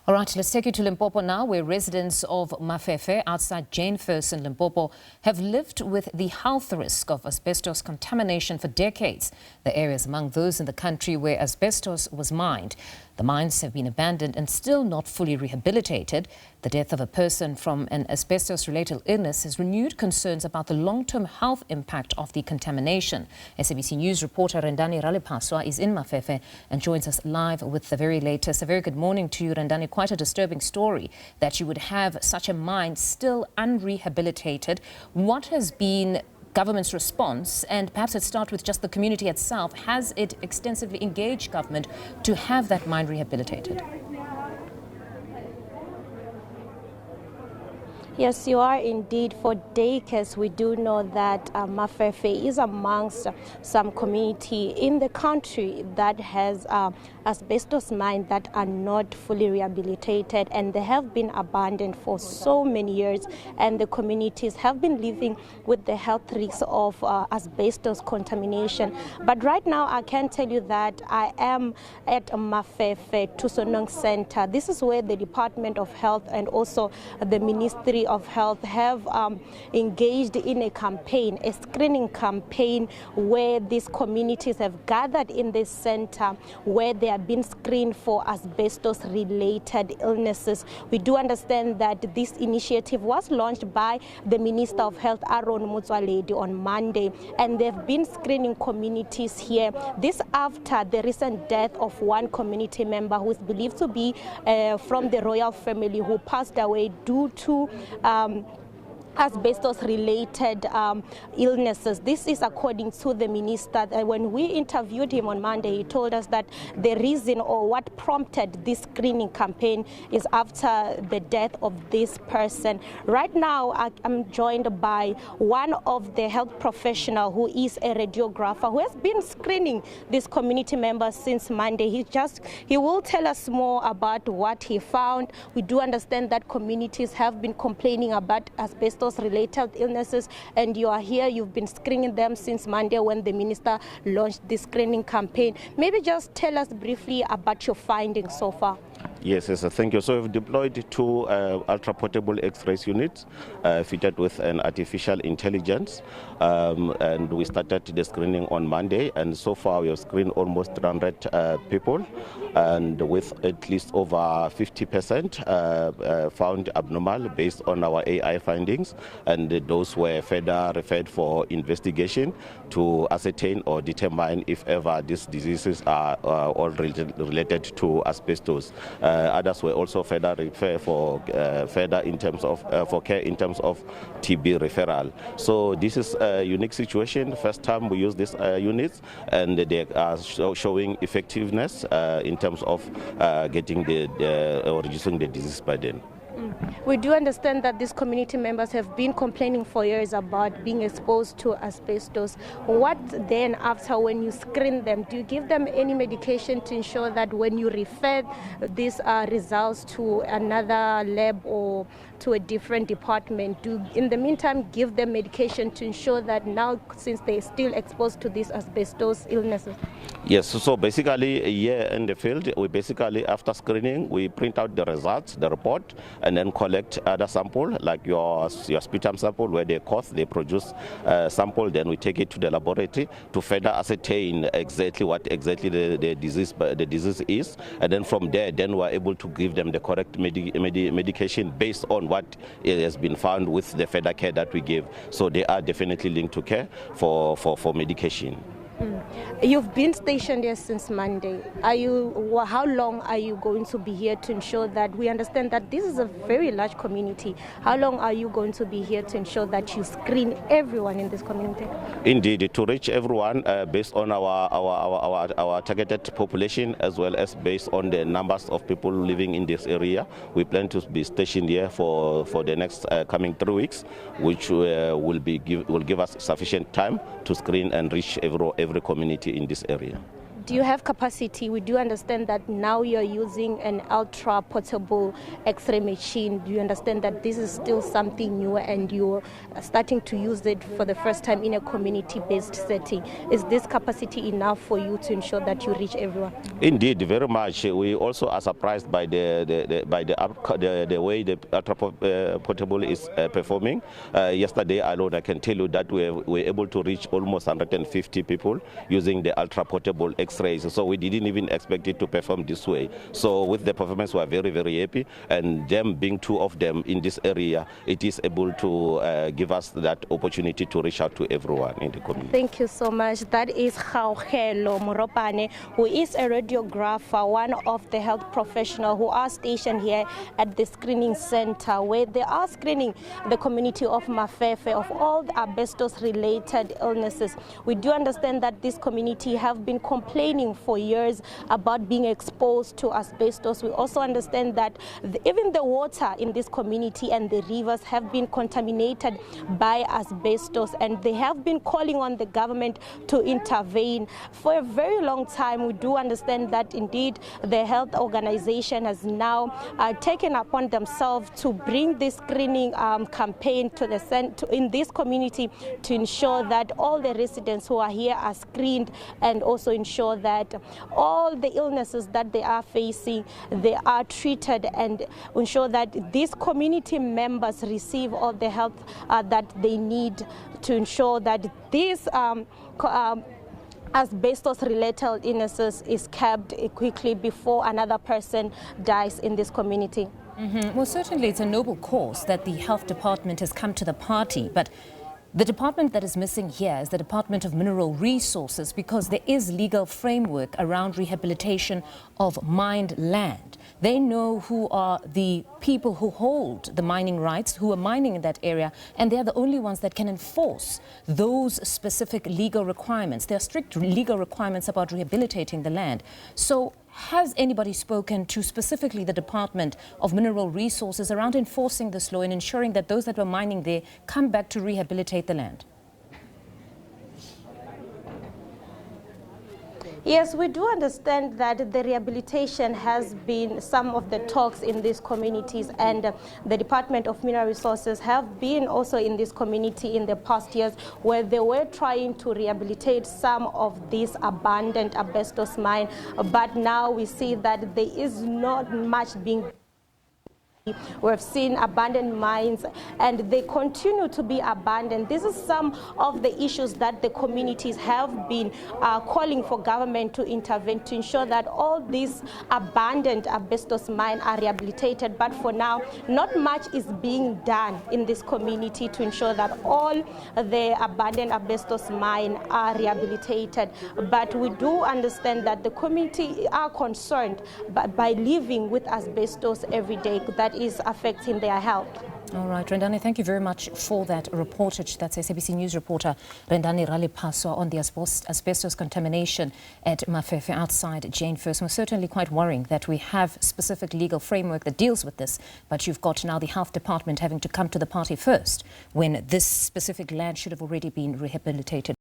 All right, let's take you to Limpopo now, where residents of Mafefe outside Jane Furse in Limpopo have lived with the health risk of asbestos contamination for decades. The area is among those in the country where asbestos was mined. The mines have been abandoned and still not fully rehabilitated. The death of a person from an asbestos-related illness has renewed concerns about the long-term health impact of the contamination. SABC News reporter Rendani Raliphaswa is in Mafefe and joins us live with the very latest. A very good morning to you, Rendani. Quite a disturbing story that you would have such a mine still unrehabilitated. What has been government's response? And perhaps let's start with just the community itself. Has it extensively engaged government to have that mine rehabilitated? Yes, you are indeed. For decades, we do know that Mafefe is amongst some community in the country that has asbestos mines that are not fully rehabilitated, and they have been abandoned for so many years, and the communities have been living with the health risks of asbestos contamination. But right now, I can tell you that I am at Mafefe Tusonong Center. This is where the Department of Health and also the Ministry of Health have engaged in a campaign, a screening campaign, where these communities have gathered in this center where they have been screened for asbestos-related illnesses. We do understand that this initiative was launched by the Minister of Health, Aaron Motsoaledi, on Monday, and they've been screening communities here. This after the recent death of one community member who is believed to be from the royal family, who passed away due to asbestos-related illnesses. This is according to the minister. When we interviewed him on Monday, he told us that the reason or what prompted this screening campaign is after the death of this person. Right now, I'm joined by one of the health professionals who is a radiographer who has been screening these community members since Monday. He will tell us more about what he found. We do understand that communities have been complaining about asbestos-related illnesses, and you are here, you've been screening them since Monday when the minister launched this screening campaign. Maybe just tell us briefly about your findings so far. Yes, thank you. So we've deployed two ultra-portable X-ray units fitted with an artificial intelligence, and we started the screening on Monday, and so far we have screened almost 300 people, and with at least over 50% found abnormal based on our AI findings, and those were further referred for investigation to ascertain or determine if ever these diseases are all related to asbestos. Others were also further referred for further in terms of for care in terms of TB referral. So this is a unique situation. First time we use these units, and they are showing effectiveness in terms of getting or reducing the disease burden. We do understand that these community members have been complaining for years about being exposed to asbestos. What then, after when you screen them, do you give them any medication to ensure that when you refer these results to another lab or to a different department, do in the meantime give them medication to ensure that now, since they're still exposed to these asbestos illnesses? Yes, so basically here in the field, we basically, after screening, we print out the results, the report, and then collect other sample, like your sputum sample, where they produce sample, then we take it to the laboratory to further ascertain exactly what the disease is, and then from there, then we're able to give them the correct medication based on what has been found with the further care that we give. So they are definitely linked to care for medication. You've been stationed here since Monday. How long are you going to be here to ensure that we understand that this is a very large community? How long are you going to be here to ensure that you screen everyone in this community? Indeed, to reach everyone based on our targeted population, as well as based on the numbers of people living in this area, we plan to be stationed here for the next coming 3 weeks, which will give us sufficient time to screen and reach every community in this area. Do you have capacity? We do understand that now you're using an ultra portable X-ray machine. Do you understand that this is still something new and you're starting to use it for the first time in a community-based setting? Is this capacity enough for you to ensure that you reach everyone? Indeed, very much. We also are surprised by the way the ultra portable is performing. Yesterday alone, I can tell you that we were able to reach almost 150 people using the ultra portable X-rays. So we didn't even expect it to perform this way. So with the performance, we are very, very happy. And them being two of them in this area, it is able to give us that opportunity to reach out to everyone in the community. Thank you so much. That is Khaukhelo Moropane, who is a radiographer, one of the health professionals who are stationed here at the screening center, where they are screening the community of Mafefe of all the asbestos-related illnesses. We do understand that this community have been complaining for years about being exposed to asbestos. We also understand that even the water in this community and the rivers have been contaminated by asbestos, and they have been calling on the government to intervene for a very long time. We do understand that indeed the health organization has now taken upon themselves to bring this screening campaign to the in this community to ensure that all the residents who are here are screened, and also ensure that all the illnesses that they are facing, they are treated, and ensure that these community members receive all the help that they need to ensure that these asbestos-related illnesses is kept quickly before another person dies in this community. Well, certainly it's a noble cause that the health department has come to the party, but the department that is missing here is the Department of Mineral Resources, because there is legal framework around rehabilitation of mined land. They know who are the people who hold the mining rights, who are mining in that area, and they are the only ones that can enforce those specific legal requirements. There are strict legal requirements about rehabilitating the land. So has anybody spoken to specifically the Department of Mineral Resources around enforcing this law and ensuring that those that were mining there come back to rehabilitate the land? Yes, we do understand that the rehabilitation has been some of the talks in these communities, and the Department of Mineral Resources have been also in this community in the past years, where they were trying to rehabilitate some of these abandoned asbestos mine. But now we see that there is not much being. We've seen abandoned mines, and they continue to be abandoned. This is some of the issues that the communities have been calling for government to intervene to ensure that all these abandoned asbestos mines are rehabilitated. But for now, not much is being done in this community to ensure that all the abandoned asbestos mines are rehabilitated. But we do understand that the community are concerned by living with asbestos every day. That is affecting their health. All right, Rendani, thank you very much for that reportage. That's SABC News reporter Rendani Raliphaswa on the asbestos contamination at Mafefe outside Jane Furse. We're certainly quite worrying that we have specific legal framework that deals with this, but you've got now the health department having to come to the party first when this specific land should have already been rehabilitated.